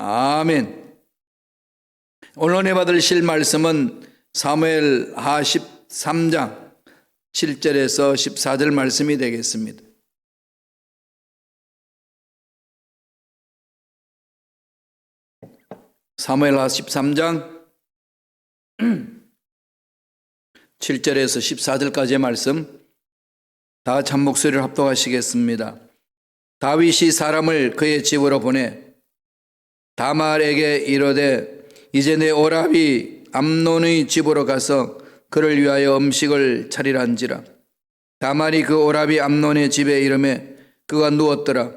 아멘. 오늘 은혜 받으실 말씀은 사무엘 하 13장 7절에서 14절 말씀이 되겠습니다. 사무엘 하 13장 7절에서 14절까지의 말씀 다 같이 한 목소리를 합독하시겠습니다. 다윗이 사람을 그의 집으로 보내 다말에게 이르되 이제 내 오라비 암논의 집으로 가서 그를 위하여 음식을 차리란지라. 다말이 그 오라비 암논의 집에 이르매 그가 누웠더라.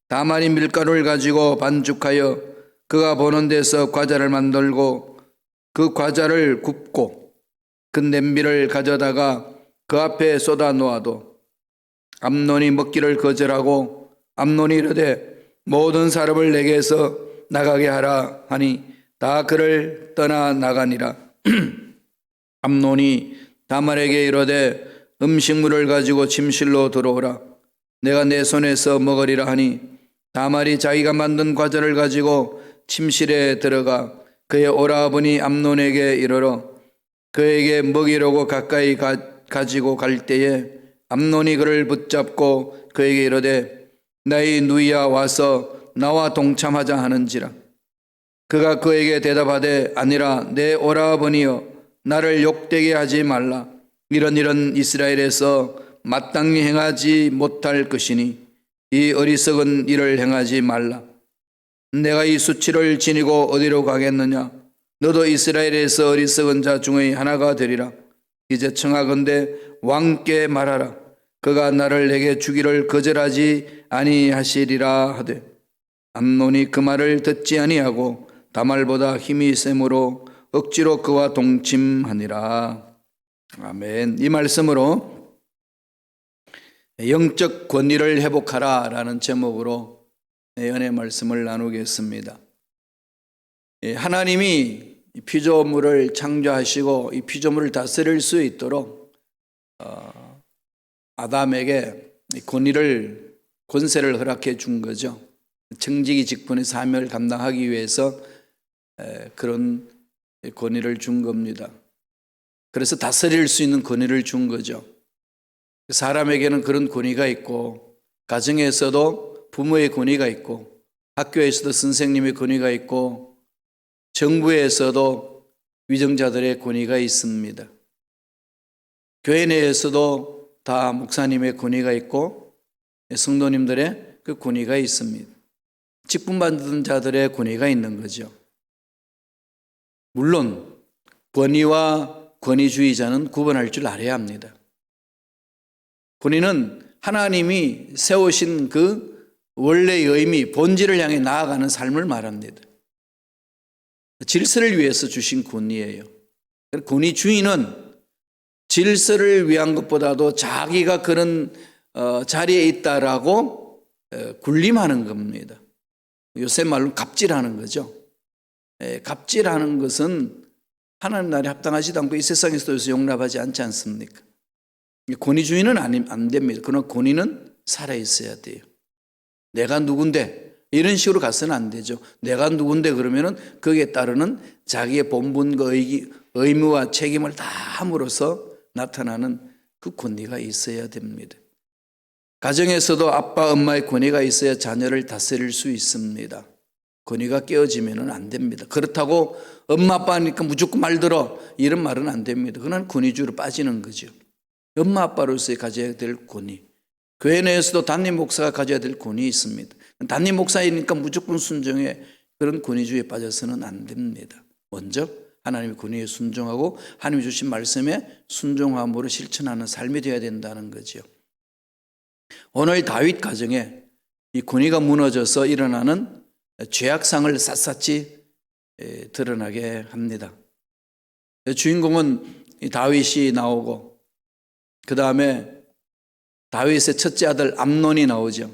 다말이 밀가루를 가지고 반죽하여 그가 보는 데서 과자를 만들고 그 과자를 굽고 그 냄비를 가져다가 그 앞에 쏟아 놓아도 암논이 먹기를 거절하고 암논이 이르되 모든 사람을 내게서 나가게 하라 하니 다 그를 떠나 나가니라. 암논이 다말에게 이르되 음식물을 가지고 침실로 들어오라. 내가 내 손에서 먹으리라 하니 다말이 자기가 만든 과자를 가지고 침실에 들어가 그의 오라버니 암논에게 이르러 그에게 먹이려고 가까이 가지고 갈 때에 암논이 그를 붙잡고 그에게 이르되 나의 누이야 와서 나와 동참하자 하는지라. 그가 그에게 대답하되 아니라 내 오라버니여 나를 욕되게 하지 말라. 이런 이스라엘에서 마땅히 행하지 못할 것이니 이 어리석은 일을 행하지 말라. 내가 이 수치를 지니고 어디로 가겠느냐. 너도 이스라엘에서 어리석은 자 중의 하나가 되리라. 이제 청하건대 왕께 말하라. 그가 나를 내게 주기를 거절하지 아니하시리라 하되 암논이 그 말을 듣지 아니하고 다말보다 힘이 세므로 억지로 그와 동침하니라. 아멘. 이 말씀으로 영적 권위를 회복하라 라는 제목으로 은혜 말씀을 나누겠습니다. 하나님이 피조물을 창조하시고 이 피조물을 다스릴 수 있도록 아담에게 권세를 허락해 준 거죠. 청지기 직분의 사명을 감당하기 위해서 그런 권위를 준 겁니다. 그래서 다스릴 수 있는 권위를 준 거죠. 사람에게는 그런 권위가 있고 가정에서도 부모의 권위가 있고 학교에서도 선생님의 권위가 있고 정부에서도 위정자들의 권위가 있습니다. 교회 내에서도 다 목사님의 권위가 있고 성도님들의 그 권위가 있습니다. 직분 받은 자들의 권위가 있는 거죠. 물론 권위와 권위주의자는 구분할 줄 알아야 합니다. 권위는 하나님이 세우신 그 원래의 의미, 본질을 향해 나아가는 삶을 말합니다. 질서를 위해서 주신 권위예요. 권위주의는 질서를 위한 것보다도 자기가 그런 자리에 있다라고 군림하는 겁니다. 요새 말로 갑질하는 거죠. 갑질하는 것은 하나님 나라에 합당하지도 않고 이 세상에서도 용납하지 않지 않습니까? 권위주의는 안 됩니다. 그러나 권위는 살아있어야 돼요. 내가 누군데 이런 식으로 가서는 안 되죠. 내가 누군데 그러면은 거기에 따르는 자기의 본분과 의무와 책임을 다 함으로써 나타나는 그 권위가 있어야 됩니다. 가정에서도 아빠, 엄마의 권위가 있어야 자녀를 다스릴 수 있습니다. 권위가 깨어지면 안 됩니다. 그렇다고 엄마, 아빠니까 무조건 말 들어 이런 말은 안 됩니다. 그건 권위주의로 빠지는 거죠. 엄마, 아빠로서의 가져야 될 권위. 교회 내에서도 담임 목사가 가져야 될 권위 있습니다. 담임 목사이니까 무조건 순종해 그런 권위주의에 빠져서는 안 됩니다. 먼저 하나님의 권위에 순종하고 하나님이 주신 말씀에 순종함으로 실천하는 삶이 되어야 된다는 거죠. 오늘 다윗 가정에 이 권위가 무너져서 일어나는 죄악상을 샅샅이 드러나게 합니다. 주인공은 다윗이 나오고 그 다음에 다윗의 첫째 아들 암논이 나오죠.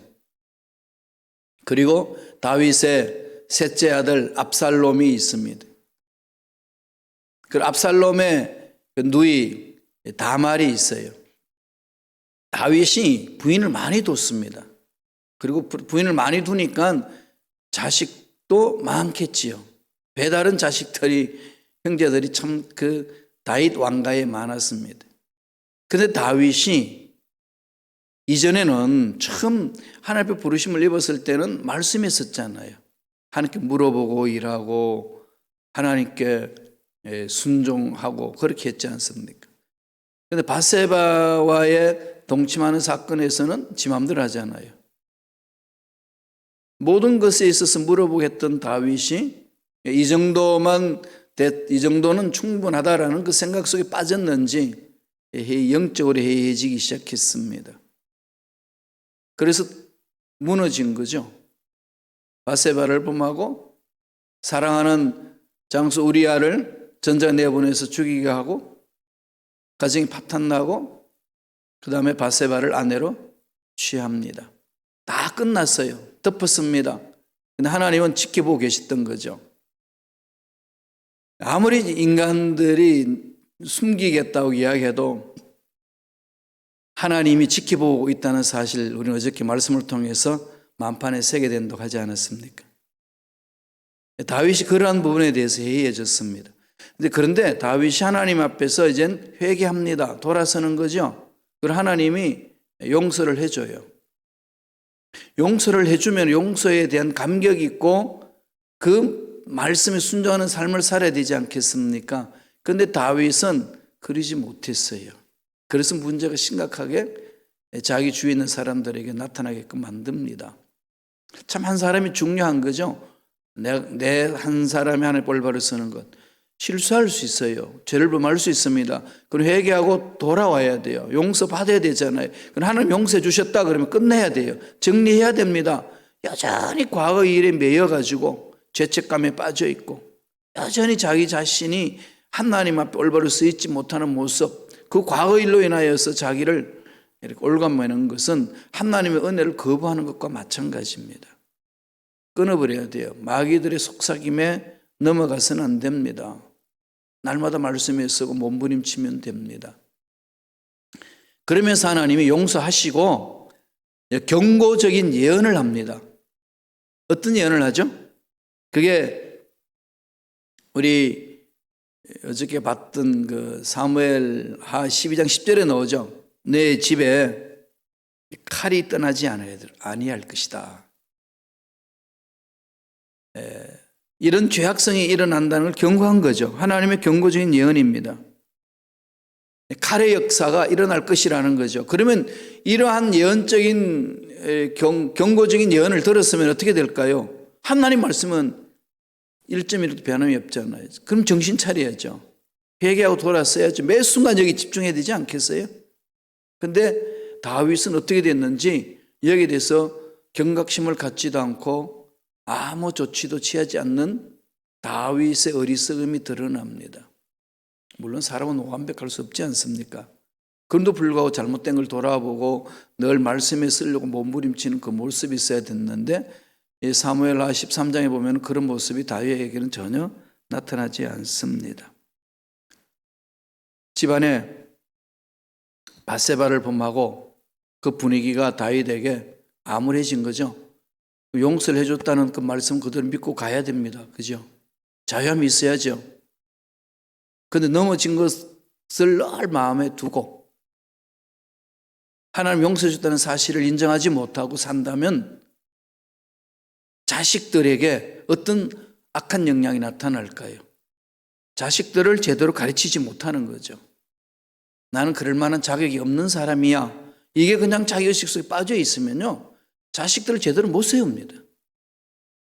그리고 다윗의 셋째 아들 압살롬이 있습니다. 그 압살롬의 누이 다말이 있어요. 다윗이 부인을 많이 뒀습니다. 그리고 부인을 많이 두니까 자식 또 많겠지요. 배다른 자식들이, 형제들이 참 그 다윗 왕가에 많았습니다. 그런데 다윗이 이전에는 처음 하나님 앞에 부르심을 입었을 때는 말씀이 있었잖아요. 하나님께 물어보고 일하고 하나님께 순종하고 그렇게 했지 않습니까? 그런데 밧세바와의 동침하는 사건에서는 지 맘대로 하잖아요. 모든 것에 있어서 물어보겠던 다윗이 이 정도는 충분하다라는 그 생각 속에 빠졌는지 영적으로 해이해지기 시작했습니다. 그래서 무너진 거죠. 밧세바를 범하고 사랑하는 장수 우리아를 전장에 내보내서 죽이게 하고 가정이 파탄나고 그 다음에 밧세바를 아내로 취합니다. 다 끝났어요. 덮었습니다. 근데 하나님은 지켜보고 계셨던 거죠. 아무리 인간들이 숨기겠다고 이야기해도 하나님이 지켜보고 있다는 사실 우리는 어저께 말씀을 통해서 만판에 새게 된다고 하지 않았습니까? 다윗이 그러한 부분에 대해서 해이해졌습니다. 그런데 다윗이 하나님 앞에서 이젠 회개합니다. 돌아서는 거죠. 그걸 하나님이 용서를 해줘요. 용서를 해주면 용서에 대한 감격이 있고 그 말씀에 순종하는 삶을 살아야 되지 않겠습니까? 그런데 다윗은 그러지 못했어요. 그래서 문제가 심각하게 자기 주위에 있는 사람들에게 나타나게끔 만듭니다. 참 한 사람이 중요한 거죠. 내 한 사람이 하나님 올바로 쓰는 것. 실수할 수 있어요. 죄를 범할 수 있습니다. 그럼 회개하고 돌아와야 돼요. 용서받아야 되잖아요. 그럼 하나님 용서해 주셨다 그러면 끝내야 돼요. 정리해야 됩니다. 여전히 과거 일에 매여가지고 죄책감에 빠져 있고 여전히 자기 자신이 하나님 앞에 올바로 서 있지 못하는 모습, 그 과거 일로 인하여서 자기를 이렇게 올가매는 것은 하나님의 은혜를 거부하는 것과 마찬가지입니다. 끊어버려야 돼요. 마귀들의 속삭임에 넘어가서는 안 됩니다. 날마다 말씀에 쓰고 몸부림치면 됩니다. 그러면서 하나님이 용서하시고 경고적인 예언을 합니다. 어떤 예언을 하죠? 그게 우리 어저께 봤던 그 사무엘하 12장 10절에 나오죠. 내 집에 칼이 떠나지 아니할 것이다. 이런 죄악성이 일어난다는 걸 경고한 거죠. 하나님의 경고적인 예언입니다. 칼의 역사가 일어날 것이라는 거죠. 그러면 이러한 예언적인 경고적인 예언을 들었으면 어떻게 될까요? 하나님 말씀은 1.1도 변함이 없잖아요. 그럼 정신 차려야죠. 회개하고 돌아서야죠. 매 순간 여기 집중해야 되지 않겠어요? 근데 다윗은 어떻게 됐는지 여기에 대해서 경각심을 갖지도 않고 아무 조치도 취하지 않는 다윗의 어리석음이 드러납니다. 물론 사람은 완벽할 수 없지 않습니까? 그럼에도 불구하고 잘못된 걸 돌아보고 늘 말씀에 쓰려고 몸부림치는 그 모습이 있어야 됐는데 사무엘하 13장에 보면 그런 모습이 다윗에게는 전혀 나타나지 않습니다. 집안에 밧세바를 범하고 그 분위기가 다윗에게 암울해진 거죠. 용서를 해줬다는 그 말씀 그대로 믿고 가야 됩니다. 그죠? 자유함이 있어야죠. 그런데 넘어진 것을 늘 마음에 두고 하나님 용서해 줬다는 사실을 인정하지 못하고 산다면 자식들에게 어떤 악한 영향이 나타날까요? 자식들을 제대로 가르치지 못하는 거죠. 나는 그럴 만한 자격이 없는 사람이야. 이게 그냥 자기의식 속에 빠져 있으면요. 자식들을 제대로 못 세웁니다.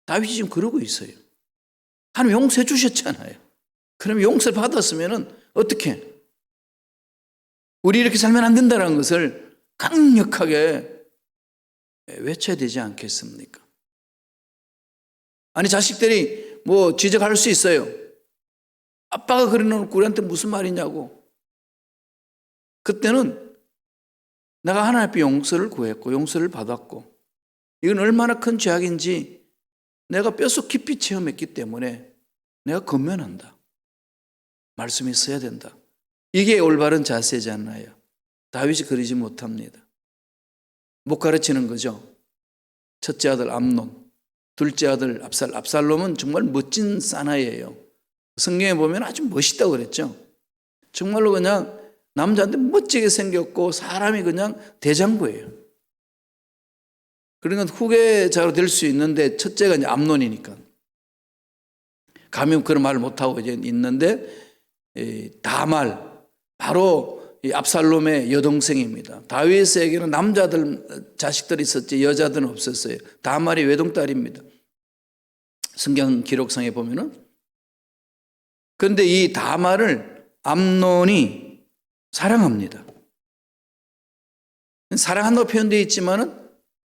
다윗이 지금 그러고 있어요. 하나님 용서해 주셨잖아요. 그럼 용서를 받았으면 어떻게? 우리 이렇게 살면 안 된다는 것을 강력하게 외쳐야 되지 않겠습니까? 아니 자식들이 뭐 지적할 수 있어요. 아빠가 그러는 우리한테 무슨 말이냐고. 그때는 내가 하나님 앞에 용서를 구했고 용서를 받았고 이건 얼마나 큰 죄악인지 내가 뼛속 깊이 체험했기 때문에 내가 권면한다. 말씀이 있어야 된다. 이게 올바른 자세잖아요. 다윗이 그러지 못합니다. 못 가르치는 거죠. 첫째 아들 암논, 둘째 아들 압살롬은 정말 멋진 사나이예요. 성경에 보면 아주 멋있다고 그랬죠. 정말로 그냥 남자한테 멋지게 생겼고 사람이 그냥 대장부예요. 그러니까 후계자로 될 수 있는데 첫째가 이제 암논이니까 감히 그런 말을 못하고 이제 있는데 다말 바로 이 압살롬의 여동생입니다. 다윗에게는 남자들 자식들이 있었지 여자들은 없었어요. 다말이 외동딸입니다. 성경 기록상에 보면은. 그런데 이 다말을 암논이 사랑합니다. 사랑한다고 표현되어 있지만은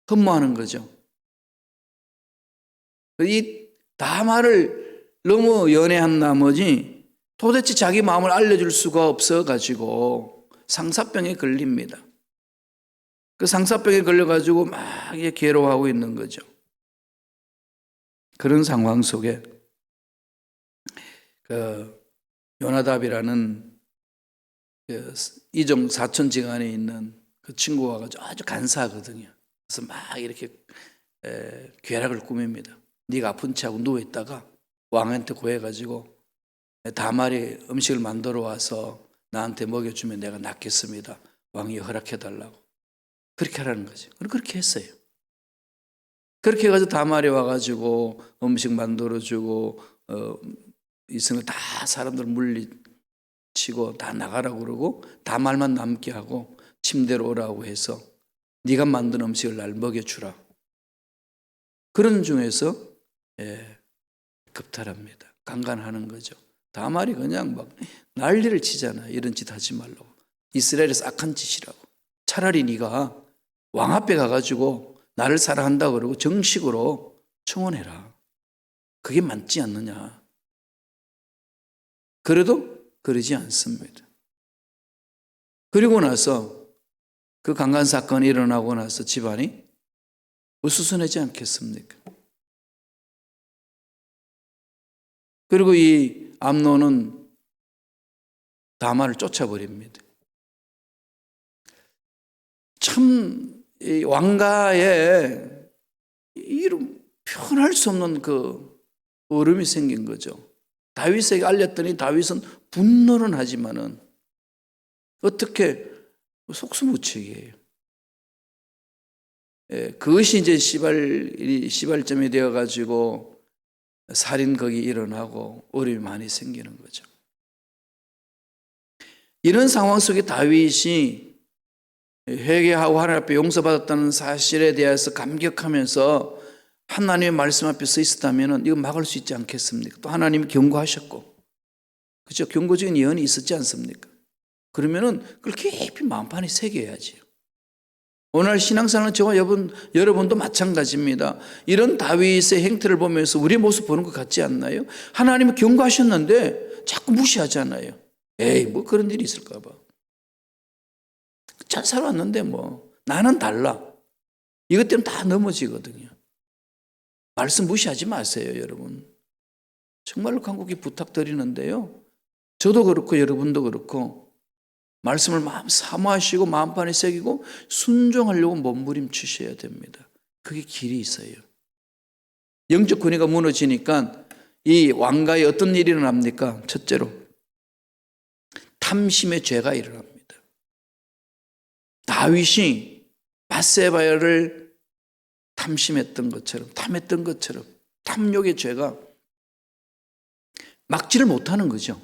흠모하는 거죠. 이 다말을 너무 연애한 나머지 도대체 자기 마음을 알려줄 수가 없어가지고 상사병에 걸립니다. 그 상사병에 걸려가지고 막 괴로워하고 있는 거죠. 그런 상황 속에 요나답이라는 이종 사촌지간에 있는 그 친구가 가지고 아주 간사하거든요. 그래서 막 이렇게 괴락을 꾸밉니다. 네가 아픈 채하고 누워있다가 왕한테 구해가지고 다말이 음식을 만들어 와서 나한테 먹여주면 내가 낫겠습니다. 왕이 허락해달라고. 그렇게 하라는 거죠. 그렇게 했어요. 그렇게 해가지고 다말이 와가지고 음식 만들어주고 이승을 다 사람들 물리치고 다 나가라고 그러고 다말만 남게 하고 침대로 오라고 해서 네가 만든 음식을 날 먹여주라. 그런 중에서 겁탈합니다. 강간하는 거죠. 다말이 그냥 막 난리를 치잖아요. 이런 짓 하지 말라고. 이스라엘에서 악한 짓이라고. 차라리 네가 왕 앞에 가가지고 나를 사랑한다고 그러고 정식으로 청혼해라. 그게 맞지 않느냐. 그래도 그러지 않습니다. 그리고 나서 그 강간 사건이 일어나고 나서 집안이 우수선하지 않겠습니까? 그리고 이 암논은 다말을 쫓아버립니다. 참 이 왕가에 이름 표현할 수 없는 그 얼음이 생긴 거죠. 다윗에게 알렸더니 다윗은 분노는 하지만은 어떻게 속수무책이에요. 그것이 이제 시발점이 되어가지고 살인 거기 일어나고 어려움이 많이 생기는 거죠. 이런 상황 속에 다윗이 회개하고 하나님 앞에 용서받았다는 사실에 대해서 감격하면서 하나님의 말씀 앞에 서 있었다면 이거 막을 수 있지 않겠습니까? 또 하나님이 경고하셨고, 그렇죠? 경고적인 예언이 있었지 않습니까? 그러면은 그걸 깊이 마음판에 새겨야지요. 오늘 신앙생활은 저와 여러분도 마찬가지입니다. 이런 다윗의 행태를 보면서 우리의 모습 보는 것 같지 않나요? 하나님이 경고하셨는데 자꾸 무시하잖아요. 에이, 뭐 그런 일이 있을까 봐. 잘 살았는데 뭐 나는 달라. 이것 때문에 다 넘어지거든요. 말씀 무시하지 마세요, 여러분. 정말로 간곡히 부탁드리는데요. 저도 그렇고 여러분도 그렇고 말씀을 마음 사모하시고 마음판에 새기고 순종하려고 몸부림치셔야 됩니다. 그게 길이 있어요. 영적 권위가 무너지니까 이 왕가에 어떤 일이 일어납니까? 첫째로 탐심의 죄가 일어납니다. 다윗이 밧세바를 탐심했던 것처럼 탐했던 것처럼 탐욕의 죄가 막지를 못하는 거죠.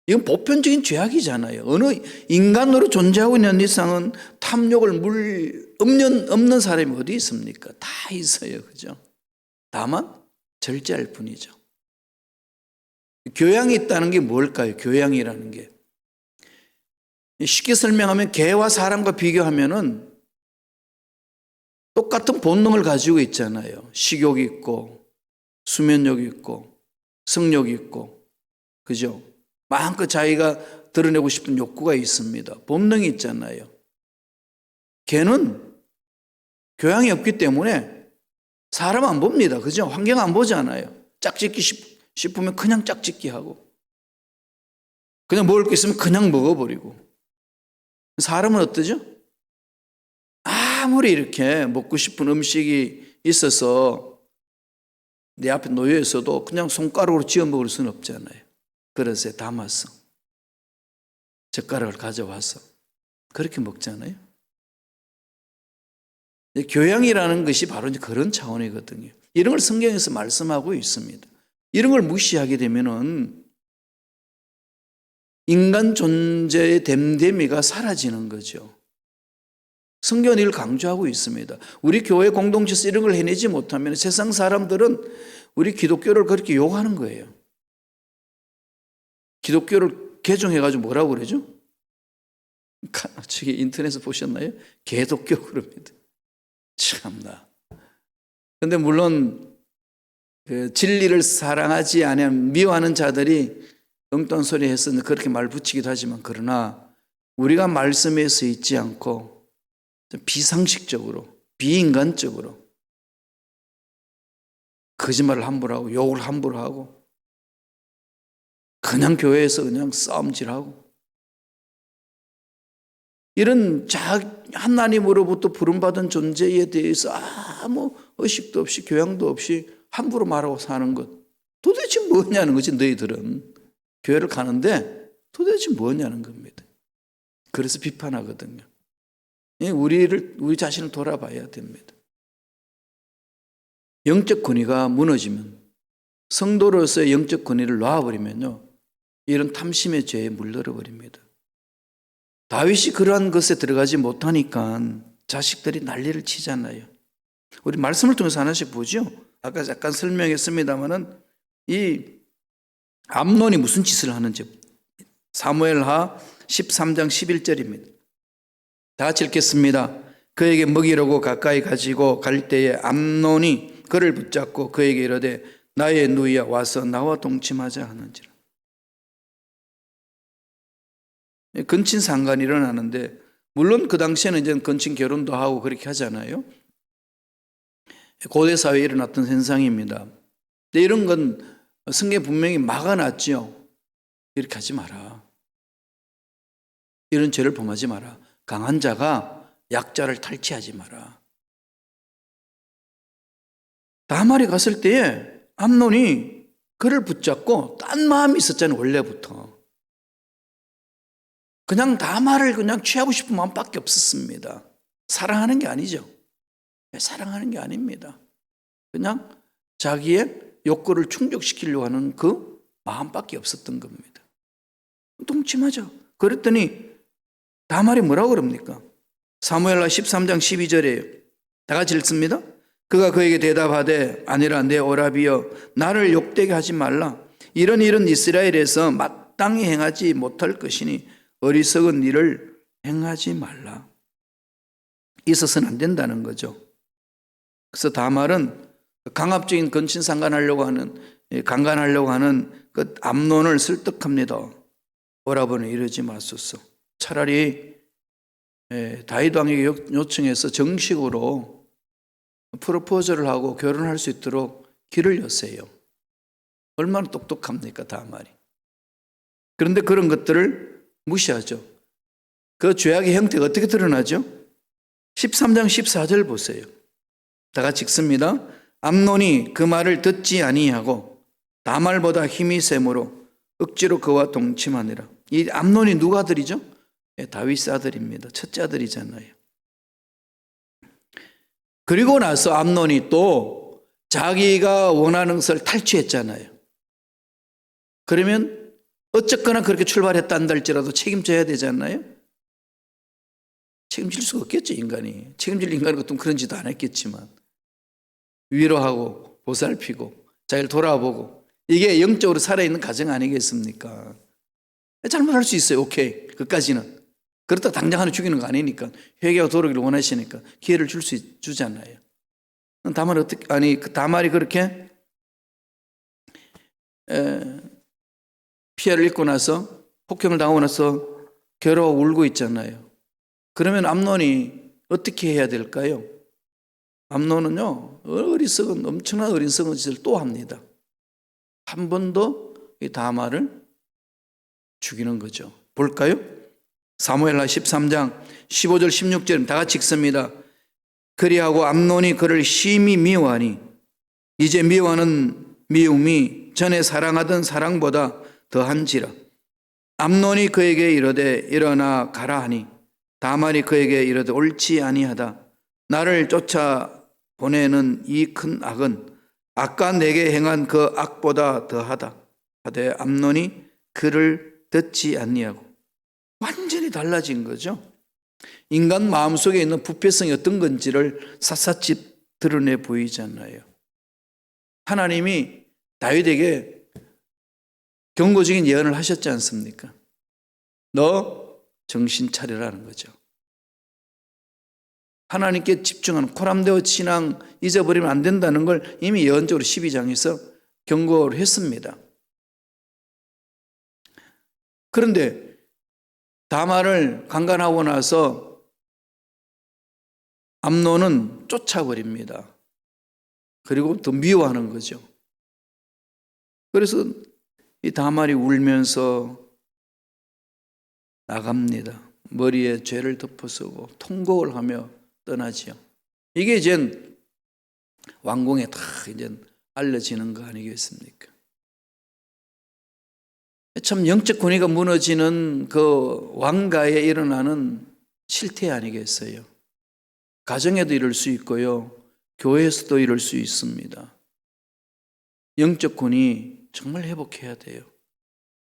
이건 보편적인 죄악이잖아요. 어느 인간으로 존재하고 있는 이상은 탐욕을 없는 사람이 어디 있습니까? 다 있어요. 그죠? 다만 절제할 뿐이죠. 교양이 있다는 게 뭘까요? 교양이라는 게. 쉽게 설명하면 개와 사람과 비교하면은 똑같은 본능을 가지고 있잖아요. 식욕이 있고 수면욕이 있고 성욕이 있고 그죠? 마음껏 자기가 드러내고 싶은 욕구가 있습니다. 본능이 있잖아요. 개는 교양이 없기 때문에 사람 안 봅니다. 그죠? 환경 안 보잖아요. 짝짓기 싶으면 그냥 짝짓기 하고 그냥 먹을 게 있으면 그냥 먹어버리고. 사람은 어떠죠? 아무리 이렇게 먹고 싶은 음식이 있어서 내 앞에 놓여 있어도 그냥 손가락으로 쥐어 먹을 수는 없잖아요. 그릇에 담아서 젓가락을 가져와서 그렇게 먹잖아요. 교양이라는 것이 바로 이제 그런 차원이거든요. 이런 걸 성경에서 말씀하고 있습니다. 이런 걸 무시하게 되면은 인간 존재의 됨됨이가 사라지는 거죠. 성경은 이걸 강조하고 있습니다. 우리 교회 공동체에서 이런 걸 해내지 못하면 세상 사람들은 우리 기독교를 그렇게 욕하는 거예요. 기독교를 개종해가지고 뭐라고 그러죠? 저기 인터넷에서 보셨나요? 개독교 그럽니다. 참나. 근데 물론 그 진리를 사랑하지 않으면 미워하는 자들이 엉뚱한 소리 해서 그렇게 말 붙이기도 하지만, 그러나 우리가 말씀에 서 있지 않고 비상식적으로, 비인간적으로 거짓말을 함부로 하고 욕을 함부로 하고 그냥 교회에서 그냥 싸움질하고 이런 하나님으로부터 부름받은 존재에 대해서 아무 의식도 없이 교양도 없이 함부로 말하고 사는 것, 도대체 뭐냐는 거지. 너희들은 교회를 가는데 도대체 뭐냐는 겁니다. 그래서 비판하거든요. 우리 자신을 돌아봐야 됩니다. 영적 권위가 무너지면, 성도로서의 영적 권위를 놔버리면요, 이런 탐심의 죄에 물들어 버립니다. 다윗이 그러한 것에 들어가지 못하니까 자식들이 난리를 치잖아요. 우리 말씀을 통해서 하나씩 보죠. 아까 잠깐 설명했습니다마는 이 암논이 무슨 짓을 하는지 사무엘하 13장 11절입니다. 다 같이 읽겠습니다. 그에게 먹이려고 가까이 가지고 갈 때에 암논이 그를 붙잡고 그에게 이르되 나의 누이야 와서 나와 동침하자 하는지라. 근친상간이 일어나는데, 물론 그 당시에는 이제 근친 결혼도 하고 그렇게 하잖아요. 고대 사회에 일어났던 현상입니다. 근데 이런 건 성경에 분명히 막아놨죠. 이렇게 하지 마라. 이런 죄를 범하지 마라. 강한 자가 약자를 탈취하지 마라. 다말이 갔을 때에 암논이 그를 붙잡고 딴 마음이 있었잖아요. 원래부터. 그냥 다말을 그냥 취하고 싶은 마음밖에 없었습니다. 사랑하는 게 아니죠. 사랑하는 게 아닙니다. 그냥 자기의 욕구를 충족시키려고 하는 그 마음밖에 없었던 겁니다. 동침하죠. 그랬더니 다말이 뭐라고 그럽니까? 사무엘하 13장 12절에 다 같이 읽습니다. 그가 그에게 대답하되 아니라 내 오라비여 나를 욕되게 하지 말라. 이런 일은 이스라엘에서 마땅히 행하지 못할 것이니 어리석은 일을 행하지 말라. 있어서는 안 된다는 거죠. 그래서 다말은 강압적인 근친상간하려고 하는 그 암논을 설득합니다. 오라버니 이러지 마소서. 차라리 다윗 왕에게 요청해서 정식으로 프로포즈를 하고 결혼할 수 있도록 길을 여세요. 얼마나 똑똑합니까, 다말이. 그런데 그런 것들을 무시하죠. 그 죄악의 형태가 어떻게 드러나죠? 13장 14절 보세요. 다 같이 읽습니다. 암논이 그 말을 듣지 아니하고 다말보다 힘이 세므로 억지로 그와 동침하니라. 이 암논이 누가 아들이죠? 다윗 아들입니다. 첫째 아들이잖아요. 그리고 나서 암논이 또 자기가 원하는 것을 탈취했잖아요. 그러면 어쨌거나 그렇게 출발했다 할지라도 책임져야 되잖아요. 책임질 수가 없겠죠, 인간이. 책임질 인간 같으면 그런 짓도 안 했겠지만 위로하고 보살피고 자기를 돌아보고, 이게 영적으로 살아있는 가정 아니겠습니까? 잘못할 수 있어요. 오케이, 그까지는. 그렇다 당장 하나 죽이는 거 아니니까, 회개하고 돌아오기를 원하시니까 기회를 주잖아요. 다말이 그렇게 피해를 입고 나서, 폭행을 당하고 나서 괴로워 울고 있잖아요. 그러면 암논이 어떻게 해야 될까요? 암논은요, 엄청난 어리석은 짓을 또 합니다. 한 번 더 이 다말을 죽이는 거죠. 볼까요? 사무엘하 13장 15절 16절 다 같이 읽습니다. 그리하고 암논이 그를 심히 미워하니 이제 미워하는 미움이 전에 사랑하던 사랑보다 더한지라. 암논이 그에게 이르되 일어나 가라 하니 다말이 그에게 이르되 옳지 아니하다. 나를 쫓아 보내는 이 큰 악은 아까 내게 행한 그 악보다 더하다 하되 암논이 그를 듣지 아니하고. 완전히 달라진 거죠. 인간 마음속에 있는 부패성이 어떤 건지를 샅샅이 드러내 보이잖아요. 하나님이 다윗에게 경고적인 예언을 하셨지 않습니까? 너 정신 차리라는 거죠. 하나님께 집중하는 코람데오 신앙 잊어버리면 안 된다는 걸 이미 예언적으로 12장에서 경고를 했습니다. 그런데 다말을 강간하고 나서 암논은 쫓아버립니다. 그리고 더 미워하는 거죠. 그래서 이 다말이 울면서 나갑니다. 머리에 죄를 덮어쓰고 통곡을 하며 떠나지요. 이게 이제 왕궁에 다 이제 알려지는 거 아니겠습니까? 참 영적 권위가 무너지는 그 왕가에 일어나는 실태 아니겠어요? 가정에도 이럴 수 있고요. 교회에서도 이럴 수 있습니다. 영적 권위 정말 회복해야 돼요.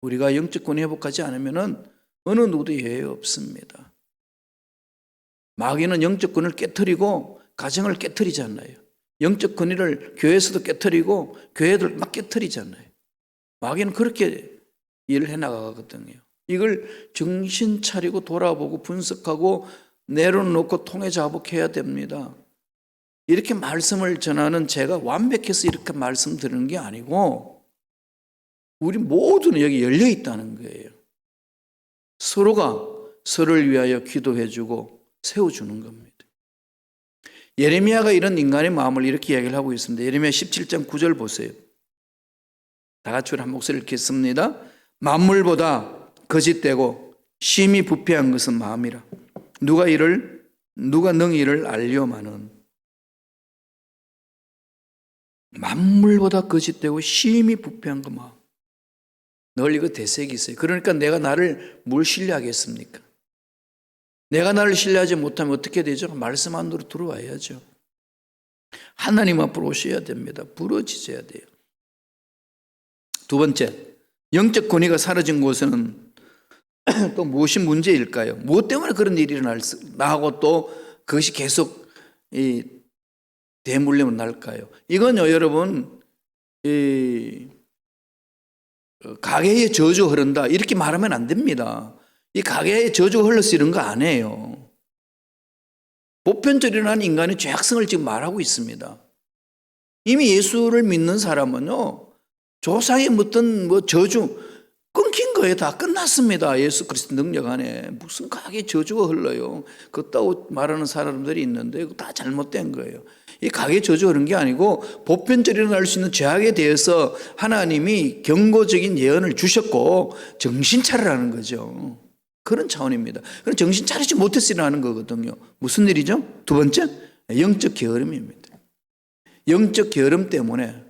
우리가 영적 권위 회복하지 않으면 어느 누구도 예외 없습니다. 마귀는 영적 권위를 깨트리고 가정을 깨트리잖아요. 영적 권위를 교회에서도 깨트리고 교회들 막 깨트리잖아요. 마귀는 그렇게 일을 해나가거든요. 이걸 정신 차리고 돌아보고 분석하고 내려놓고 통해 자복해야 됩니다. 이렇게 말씀을 전하는 제가 완벽해서 이렇게 말씀드리는 게 아니고 우리 모두는 여기 열려 있다는 거예요. 서로가 서로를 위하여 기도해주고 세워주는 겁니다. 예레미야가 이런 인간의 마음을 이렇게 이야기를 하고 있습니다. 예레미야 17장 9절 보세요. 다 같이 한 목소리를 읽겠습니다. 만물보다 거짓되고 심히 부패한 것은 마음이라. 누가 능히 이를 알려마는. 만물보다 거짓되고 심히 부패한 그 마음. 늘 이거 대색이 있어요. 그러니까 내가 나를 뭘 신뢰하겠습니까? 내가 나를 신뢰하지 못하면 어떻게 되죠? 말씀 안으로 들어와야죠. 하나님 앞으로 오셔야 됩니다. 부러지셔야 돼요. 두 번째, 영적 권위가 사라진 곳에는 또 무엇이 문제일까요? 무엇 때문에 그런 일이 일어나고 또 그것이 계속 대물림을 날까요? 이건요, 여러분, 가계에 저주 흐른다 이렇게 말하면 안 됩니다. 이 가계에 저주 흘러서 이런 거 아니에요. 보편적으로 일어나는 인간의 죄악성을 지금 말하고 있습니다. 이미 예수를 믿는 사람은요, 조상의 어떤 저주 끊긴 거에 다 끝났습니다. 예수 그리스도 능력 안에 무슨 가계 저주가 흘러요. 그렇다고 말하는 사람들이 있는데 그거 다 잘못된 거예요. 이 가계 저주 흐른 게 아니고 보편적으로 일어날 수 있는 죄악에 대해서 하나님이 경고적인 예언을 주셨고 정신 차리라는 거죠. 그런 차원입니다. 그럼 정신 차리지 못해서 일어나는 거거든요. 무슨 일이죠? 두 번째, 영적 게으름입니다. 영적 게으름 때문에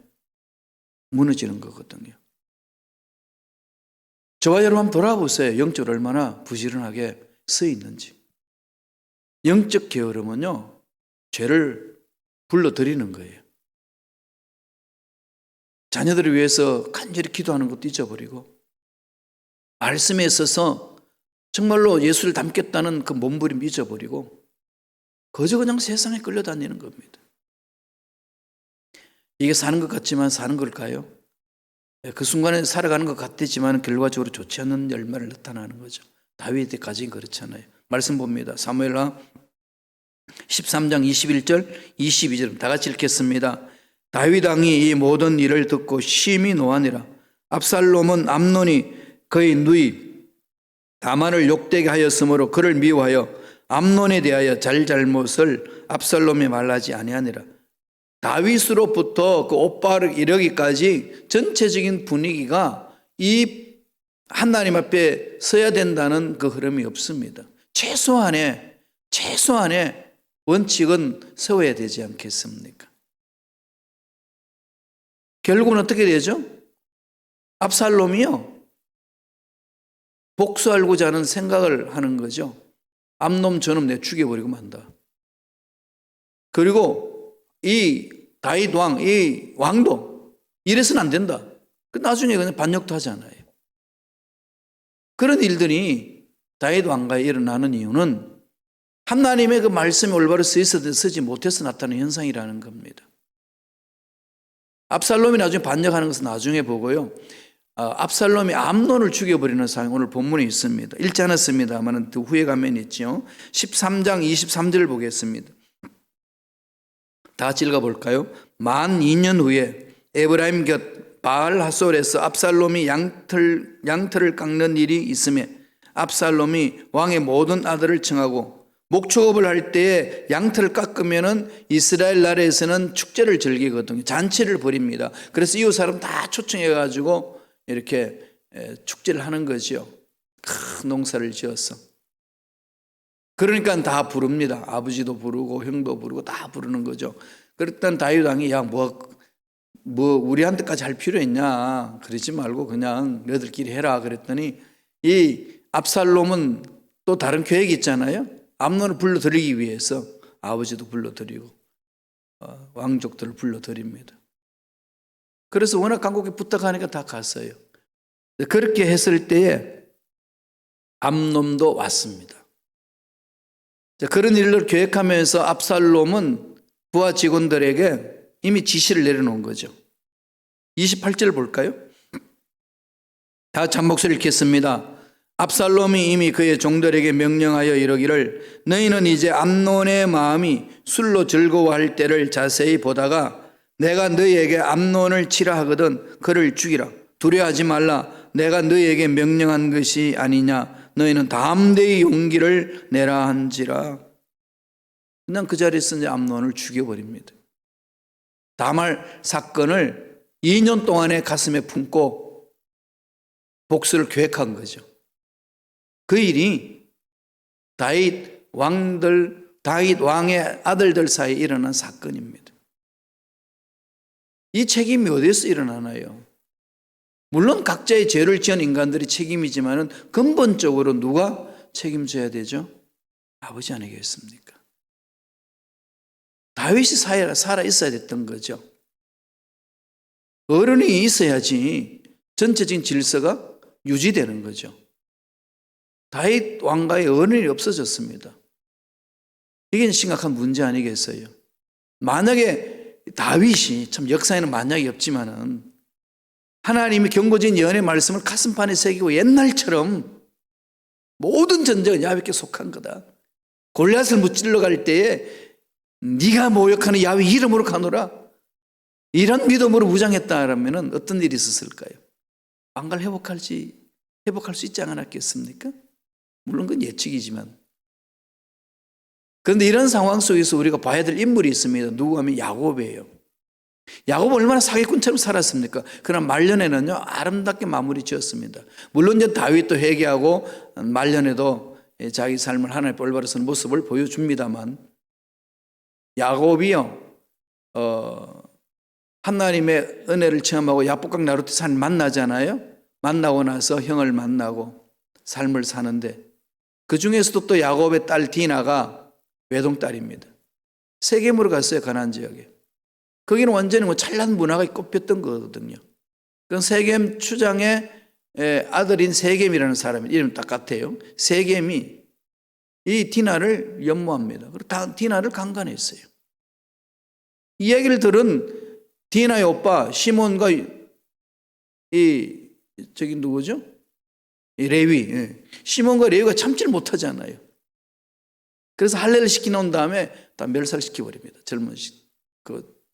무너지는 거거든요. 저와 여러분 한번 돌아보세요. 영적으로 얼마나 부지런하게 서 있는지. 영적 게으름은요, 죄를 불러들이는 거예요. 자녀들을 위해서 간절히 기도하는 것도 잊어버리고, 말씀에 있어서 정말로 예수를 닮겠다는 그 몸부림 잊어버리고, 그저 그냥 세상에 끌려다니는 겁니다. 이게 사는 것 같지만 사는 걸까요? 그 순간에 살아가는 것 같았지만 결과적으로 좋지 않은 열매를 나타나는 거죠. 다윗의 가정이 그렇잖아요. 말씀 봅니다. 사무엘하 13장 21절 22절 다 같이 읽겠습니다. 다윗 왕이 이 모든 일을 듣고 심히 노하니라. 압살롬은 암논이 그의 누이 다말을 욕되게 하였으므로 그를 미워하여 암논에 대하여 잘못을 압살롬에 말하지 아니하니라. 다윗으로부터 그 오빠를 이르기까지 전체적인 분위기가 이 하나님 앞에 서야 된다는 그 흐름이 없습니다. 최소한의 원칙은 세워야 되지 않겠습니까? 결국은 어떻게 되죠? 압살롬이요, 복수하고자 하는 생각을 하는 거죠. 암놈 저놈 내 죽여버리고 만다. 그리고 이 다윗 왕, 이 왕도 이래서는 안 된다. 나중에 그냥 반역도 하잖아요. 그런 일들이 다윗 왕가에 일어나는 이유는 하나님의 그 말씀이 올바로 쓰지 못해서 나타나는 현상이라는 겁니다. 압살롬이 나중에 반역하는 것은 나중에 보고요. 압살롬이 암논을 죽여버리는 상황이 오늘 본문에 있습니다. 읽지 않았습니다만 그 후에 가면 있죠. 13장 23절을 보겠습니다. 다 같이 읽어볼까요? 만 2년 후에 에브라임 곁 바알 하솔에서 압살롬이 양털을 깎는 일이 있음에 압살롬이 왕의 모든 아들을 청하고 목축업을 할 때에 양털을 깎으면은 이스라엘 나라에서는 축제를 즐기거든요. 잔치를 벌입니다. 그래서 이웃 사람 다 초청해가지고 이렇게 축제를 하는 거죠. 큰 농사를 지어서. 그러니까 다 부릅니다. 아버지도 부르고 형도 부르고 다 부르는 거죠. 그랬더니 다윗 왕이 야 뭐 우리한테까지 할 필요 있냐, 그러지 말고 그냥 너희들끼리 해라 그랬더니 이 압살롬은 또 다른 계획이 있잖아요. 암논을 불러들이기 위해서 아버지도 불러들이고 왕족들을 불러들입니다. 그래서 워낙 간곡히 부탁하니까 다 갔어요. 그렇게 했을 때에 암논도 왔습니다. 그런 일을 계획하면서 압살롬은 부하 직원들에게 이미 지시를 내려놓은 거죠. 28절 볼까요? 다 같이 한 목소리 읽겠습니다. 압살롬이 이미 그의 종들에게 명령하여 이르기를 너희는 이제 암논의 마음이 술로 즐거워할 때를 자세히 보다가 내가 너희에게 암논을 치라 하거든 그를 죽이라. 두려워하지 말라. 내가 너희에게 명령한 것이 아니냐. 너희는 담대히 용기를 내라 한지라. 그냥 그 자리에서 이제 암논을 죽여버립니다. 다말 사건을 2년 동안에 가슴에 품고 복수를 계획한 거죠. 그 일이 다윗 왕의 아들들 사이에 일어난 사건입니다. 이 책임이 어디서 일어나나요? 물론 각자의 죄를 지은 인간들이 책임이지만 근본적으로 누가 책임져야 되죠? 아버지 아니겠습니까? 다윗이 살아 있어야 됐던 거죠. 어른이 있어야지 전체적인 질서가 유지되는 거죠. 다윗 왕가의 어른이 없어졌습니다. 이게 심각한 문제 아니겠어요? 만약에 다윗이, 참 역사에는 만약이 없지만은 하나님이 경고진 예언의 말씀을 가슴판에 새기고 옛날처럼 모든 전쟁은 야훼께 속한 거다. 골리앗을 무찔러 갈 때에 네가 모욕하는 야훼 이름으로 가노라. 이런 믿음으로 무장했다라면 어떤 일이 있었을까요? 왕가를 회복할 수 있지 않았겠습니까? 물론 그건 예측이지만. 그런데 이런 상황 속에서 우리가 봐야 될 인물이 있습니다. 누구 하면 야곱이에요. 야곱은 얼마나 사기꾼처럼 살았습니까? 그러나 말년에는요 아름답게 마무리 지었습니다. 물론 이제 다윗도 회개하고 말년에도 자기 삶을 하나님 올바로 쓰는 모습을 보여줍니다만 야곱이요 하나님의 은혜를 체험하고 야복강 나루트산을 만나잖아요. 만나고 나서 형을 만나고 삶을 사는데 그 중에서도 또 야곱의 딸 디나가 외동딸입니다. 세겜으로 갔어요. 가나안 지역에. 거기는 완전히 찬란 문화가 꼽혔던 거거든요. 그건 세겜 추장의 아들인 세겜이라는 사람이 이름 딱 같아요. 세겜이 이 디나를 연모합니다. 그리고 다 디나를 강간했어요. 이 얘기를 들은 디나의 오빠 시몬과 저기 누구죠? 이 레위. 시몬과 레위가 참지를 못하잖아요. 그래서 할례를 시켜놓은 다음에 다 멸살시켜버립니다. 젊은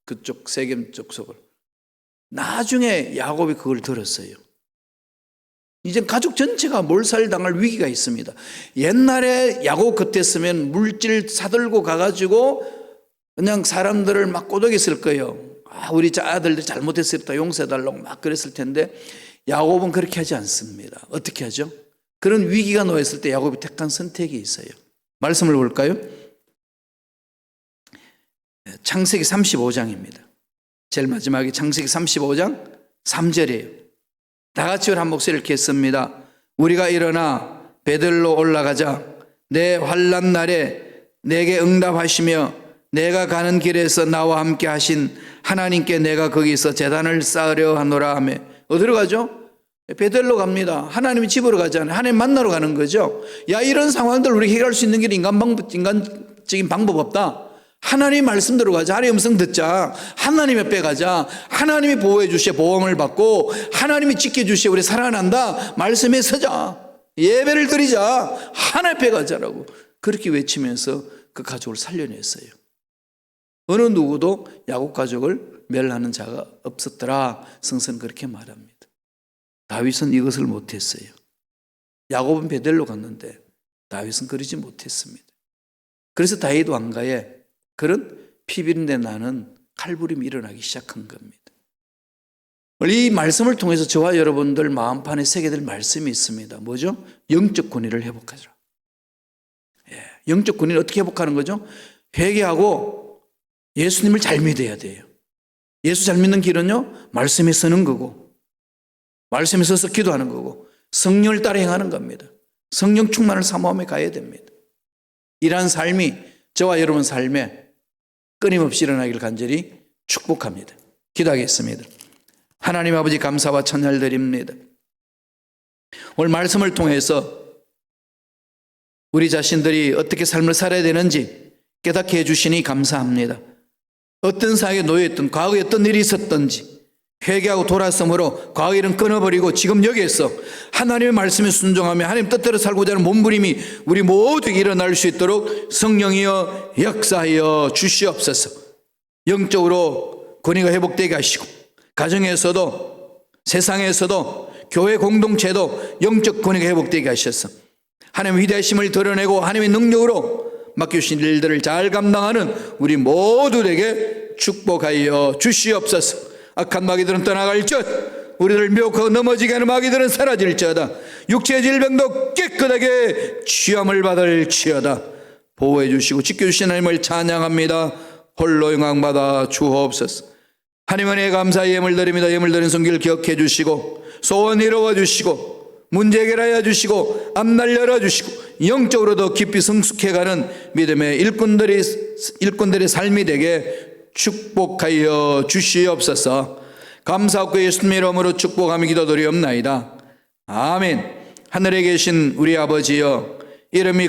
그쪽 세겜 쪽 속을. 나중에 야곱이 그걸 들었어요. 이제 가족 전체가 몰살당할 위기가 있습니다. 옛날에 야곱 같았으면 물질 사들고 가가지고 그냥 사람들을 막 꼬독였을 거예요. 우리 아들들이 잘못했었다 용서해달라고 막 그랬을 텐데 야곱은 그렇게 하지 않습니다. 어떻게 하죠? 그런 위기가 놓였을 때 야곱이 택한 선택이 있어요. 말씀을 볼까요? 창세기 35장입니다. 제일 마지막에 창세기 35장 3절이에요. 다 같이 한 목소리를 겠습니다. 우리가 일어나 베들로 올라가자. 내 환난 날에 내게 응답하시며 내가 가는 길에서 나와 함께 하신 하나님께 내가 거기서 제단을 쌓으려 하노라 하며. 어디로 가죠? 베들로 갑니다. 하나님의 집으로 가잖아요. 하나님 만나러 가는 거죠. 야, 이런 상황들 우리 해결할 수 있는 길이 인간적인 방법 없다. 하나님 말씀대로 가자. 하나님 음성 듣자. 하나님 옆에 가자. 하나님이 보호해 주시에 보험을 받고 하나님이 지켜주시에 우리 살아난다. 말씀에 서자. 예배를 드리자. 하나님 옆에 가자라고 그렇게 외치면서 그 가족을 살려냈어요. 어느 누구도 야곱 가족을 멸하는 자가 없었더라. 성서는 그렇게 말합니다. 다윗은 이것을 못했어요. 야곱은 베델로 갔는데 다윗은 그러지 못했습니다. 그래서 다윗 왕가에 그런 피비린내 나는 칼부림이 일어나기 시작한 겁니다. 이 말씀을 통해서 저와 여러분들 마음판에 새게 될 말씀이 있습니다. 뭐죠? 영적 권위를 회복하자. 영적 권위를 어떻게 회복하는 거죠? 회개하고 예수님을 잘 믿어야 돼요. 예수 잘 믿는 길은요, 말씀에 서는 거고, 말씀에 서서 기도하는 거고, 성령을 따라 행하는 겁니다. 성령 충만을 사모함에 가야 됩니다. 이러한 삶이 저와 여러분 삶에 끊임없이 일어나기를 간절히 축복합니다. 기도하겠습니다. 하나님 아버지 감사와 찬양을 드립니다. 오늘 말씀을 통해서 우리 자신들이 어떻게 삶을 살아야 되는지 깨닫게 해주시니 감사합니다. 어떤 상황에 놓여있던 과거에 어떤 일이 있었던지 회개하고 돌아섬으로 과거 일은 끊어버리고 지금 여기에서 하나님의 말씀에 순종하며 하나님 뜻대로 살고자 하는 몸부림이 우리 모두에게 일어날 수 있도록 성령이여 역사하여 주시옵소서. 영적으로 권위가 회복되게 하시고 가정에서도 세상에서도 교회 공동체도 영적 권위가 회복되게 하셔서 하나님의 위대하심을 드러내고 하나님의 능력으로 맡겨주신 일들을 잘 감당하는 우리 모두에게 축복하여 주시옵소서. 악한 마귀들은 떠나갈 것, 우리를 미혹하고 넘어지게 하는 마귀들은 사라질지어다. 육체의 질병도 깨끗하게 취함을 받을지어다. 보호해 주시고 지켜주신 하나님을 찬양합니다. 홀로 영광받아 주옵소서. 하나님 은혜에 감사의 예물 드립니다. 예물 드린 손길 기억해 주시고 소원 이루어 주시고 문제 해결하여 주시고 앞날 열어주시고 영적으로 더 깊이 성숙해가는 믿음의 일꾼들의 삶이 되게 축복하여 주시옵소서. 감사하고 예수님의 이름으로 축복하며 기도드리옵나이다. 아멘. 하늘에 계신 우리 아버지여, 이름이